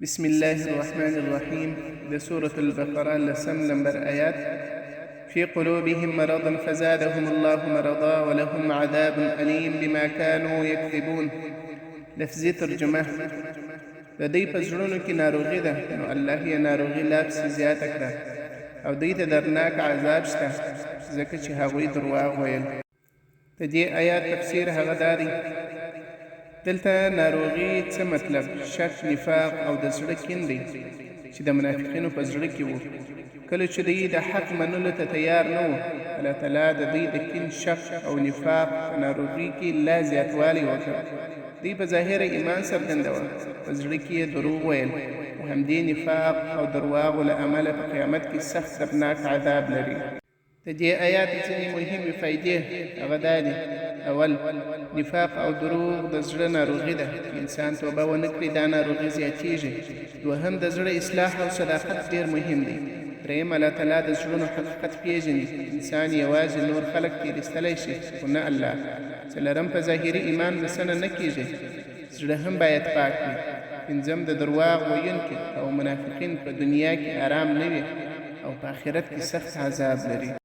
بسم الله الرحمن الرحيم. لسورة البقرة لسم نمبر آيات. في قلوبهم مرض فزادهم الله مرضا ولهم عذاب أليم بما كانوا يكذبون. لفظي ترجمه: د دوی په زړونو کې ناروغي ده، نو الله یې ناروغي لا پسې زیاته کړه، او دوی ته دردناک عذاب شته ځکه چې هغوی درواغ ویل. د دې آیات تفسیر هغه دا دی: دلته ناروغي څه مطلب؟ شک، نفاق او د زړه کین دی چې د منافقینو په زړه کې وو. کله چې دوی د حق منلو ته تیار نه وو، الله تعالی د دوی د کین، شک او نفاق په ناروغي کې لا زیاتوالی وکړ. دوی په ظاهره ایمان څرګندوه، په زړه کې یې دروغ ویل. د همدې نفاق او درواغو له امله په قیامت کې سخت دردناک عذاب لري. د دې آیات ځینې مهمې فایدې هغه دا دي: اول، نفاق او دروغ د زړه ناروغي ده. انسان توبه ونه کړي، دا ناروغي زیاتیږي. دوهم، د زړه اصلاح او صداقت ډیر مهم دی. دریم، الله تعالی د زړونو حقیقت پیژني. انسان یوازې نور خلق تیرستلی شي، خو نه الله. څلورم، په ظاهري ایمان بسنه نه کیږي، زړه هم باید پاک وي. پنځم، د درواغ ویونکي او منافقین په دنیا کې آرام نه وي او په آخرت کې سخت عذاب لري.